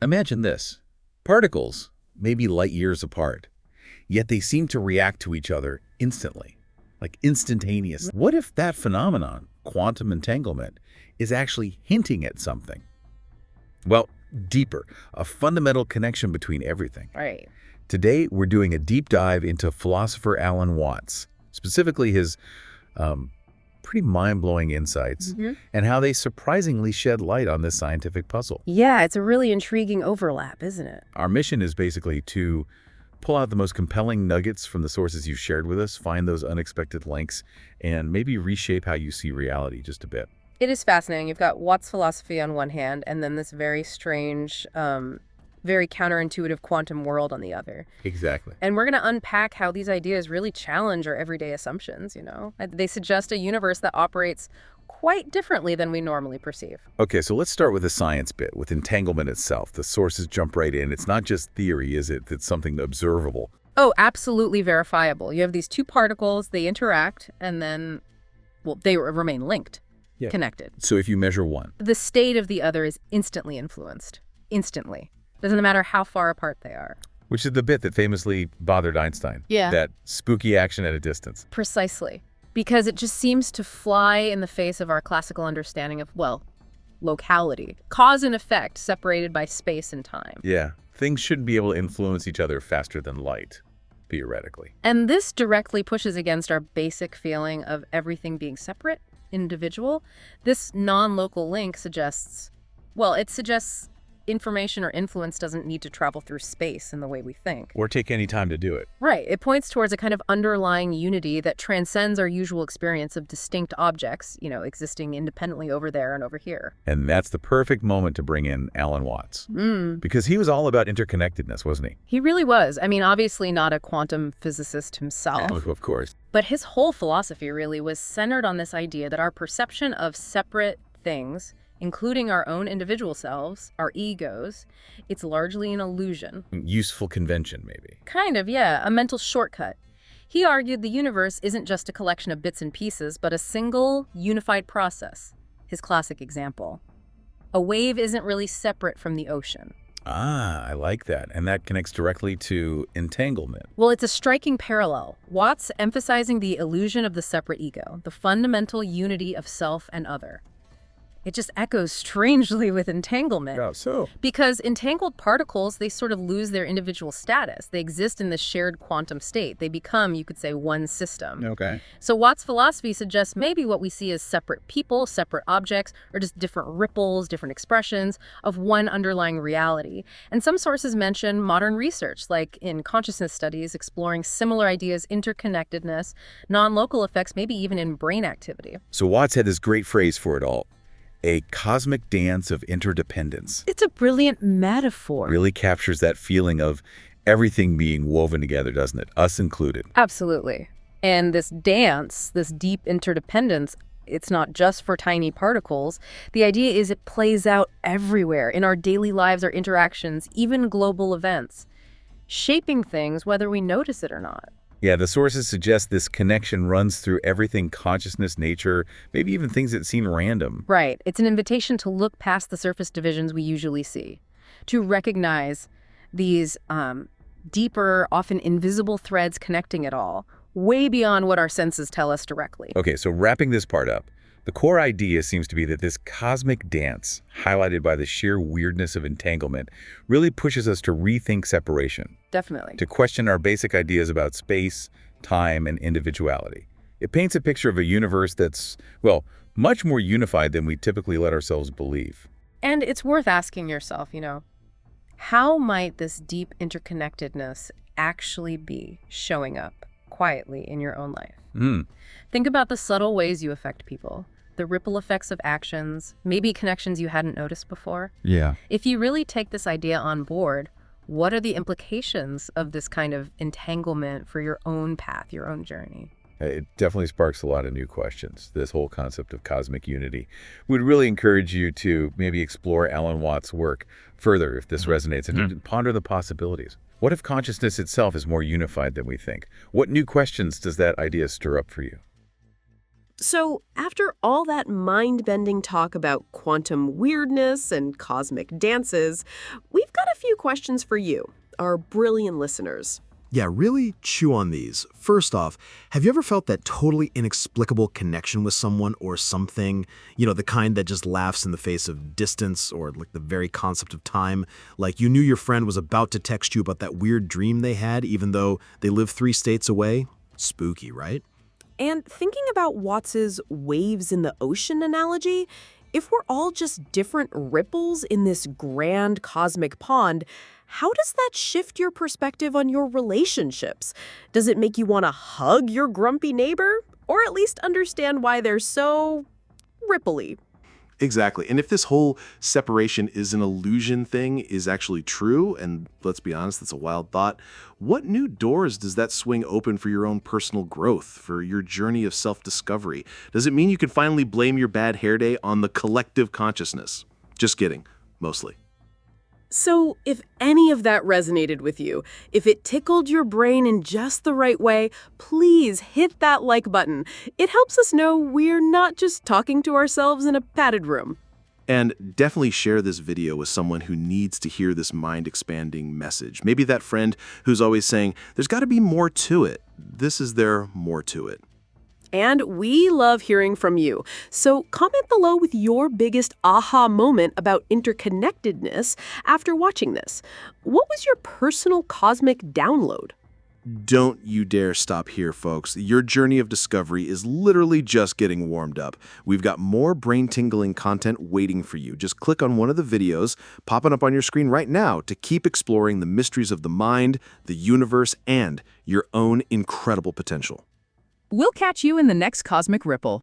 Imagine this. Particles may be light years apart, yet they seem to react to each other instantly, like instantaneous. What if that phenomenon, quantum entanglement, is actually hinting at something? Well, deeper, a fundamental connection between everything. Right. Today, we're doing a deep dive into philosopher Alan Watts, specifically his pretty mind-blowing insights and how they surprisingly shed light on this scientific puzzle. Yeah, it's a really intriguing overlap, isn't it? Our mission is basically to pull out the most compelling nuggets from the sources you've shared with us, find those unexpected links, and maybe reshape how you see reality just a bit. It is fascinating. You've got Watt's philosophy on one hand, and then this very strange, very counterintuitive quantum world on the other. Exactly. And we're going to unpack how these ideas really challenge our everyday assumptions, you know? They suggest a universe that operates quite differently than we normally perceive. Okay, so let's start with the science bit, with entanglement itself. The sources jump right in. It's not just theory, is it? It's something observable. Oh, absolutely verifiable. You have these two particles, they interact, and then, well, they remain linked, connected. So if you measure one, The state of the other is instantly influenced. Instantly. Doesn't matter how far apart they are. which is the bit that famously bothered Einstein. Yeah. That spooky action at a distance. Precisely. Because it just seems to fly in the face of our classical understanding of, well, locality. Cause and effect separated by space and time. Yeah. Things shouldn't be able to influence each other faster than light, theoretically. And this directly pushes against our basic feeling of everything being separate, individual. This non-local link suggests, well, it suggests information or influence doesn't need to travel through space in the way we think. Or take any time to do it. Right. It points towards a kind of underlying unity that transcends our usual experience of distinct objects, you know, existing independently over there and over here. And that's the perfect moment to bring in Alan Watts. Because he was all about interconnectedness, wasn't he? He really was. I mean, obviously not a quantum physicist himself. Oh, of course. But his whole philosophy really was centered on this idea that our perception of separate things, including our own individual selves, our egos, it's largely an illusion. Useful convention, maybe. Kind of, yeah, a mental shortcut. He argued the universe isn't just a collection of bits and pieces, but a single, unified process. His classic example. A wave isn't really separate from the ocean. Ah, I like that. And that connects directly to entanglement. Well, it's a striking parallel. Watts emphasizing the illusion of the separate ego, the fundamental unity of self and other. It just echoes strangely with entanglement. Yeah, so? Because entangled particles, they sort of lose their individual status. They exist in this shared quantum state. They become, you could say, one system. Okay. So Watts' philosophy suggests maybe what we see as separate people, separate objects, or just different ripples, different expressions of one underlying reality. And some sources mention modern research, like in consciousness studies, exploring similar ideas, interconnectedness, non-local effects, maybe even in brain activity. So Watts had this great phrase for it all. A cosmic dance of interdependence. It's a brilliant metaphor. Really captures that feeling of everything being woven together, doesn't it? Us included. Absolutely. And this dance, this deep interdependence, it's not just for tiny particles. The idea is it plays out everywhere in our daily lives, our interactions, even global events, shaping things whether we notice it or not. Yeah, the sources suggest this connection runs through everything: consciousness, nature, maybe even things that seem random. Right. It's an invitation to look past the surface divisions we usually see, to recognize these deeper, often invisible threads connecting it all, way beyond what our senses tell us directly. Okay, so wrapping this part up, the core idea seems to be that this cosmic dance, highlighted by the sheer weirdness of entanglement, really pushes us to rethink separation. Definitely. To question our basic ideas about space, time, and individuality. It paints a picture of a universe that's, well, much more unified than we typically let ourselves believe. And it's worth asking yourself, you know, how might this deep interconnectedness actually be showing up quietly in your own life? Think about the subtle ways you affect people, the ripple effects of actions, maybe connections you hadn't noticed before. Yeah. If you really take this idea on board, what are the implications of this kind of entanglement for your own path, your own journey? It definitely sparks a lot of new questions, this whole concept of cosmic unity. We'd really encourage you to maybe explore Alan Watts' work further if this resonates, and to ponder the possibilities. What if consciousness itself is more unified than we think? What new questions does that idea stir up for you? So, after all that mind-bending talk about quantum weirdness and cosmic dances, we've got a few questions for you, our brilliant listeners. Yeah, really chew on these. First off, have you ever felt that totally inexplicable connection with someone or something? The kind that just laughs in the face of distance or like the very concept of time. Like you knew your friend was about to text you about that weird dream they had, even though they live 3 states away? Spooky, right? And thinking about Watts's waves in the ocean analogy, if we're all just different ripples in this grand cosmic pond, how does that shift your perspective on your relationships? Does it make you want to hug your grumpy neighbor? Or at least understand why they're so ripply? Exactly. And if this whole separation is an illusion thing is actually true, and let's be honest, that's a wild thought, what new doors does that swing open for your own personal growth, for your journey of self-discovery? Does it mean you can finally blame your bad hair day on the collective consciousness? Just kidding. Mostly. So, if any of that resonated with you, if it tickled your brain in just the right way, please hit that like button. It helps us know we're not just talking to ourselves in a padded room. And definitely share this video with someone who needs to hear this mind-expanding message. Maybe that friend who's always saying, there's got to be more to it. This is their more to it. And we love hearing from you. So comment below with your biggest aha moment about interconnectedness after watching this. What was your personal cosmic download? Don't you dare stop here, folks. Your journey of discovery is literally just getting warmed up. We've got more brain-tingling content waiting for you. Just click on one of the videos popping up on your screen right now to keep exploring the mysteries of the mind, the universe, and your own incredible potential. We'll catch you in the next Cosmic Ripple.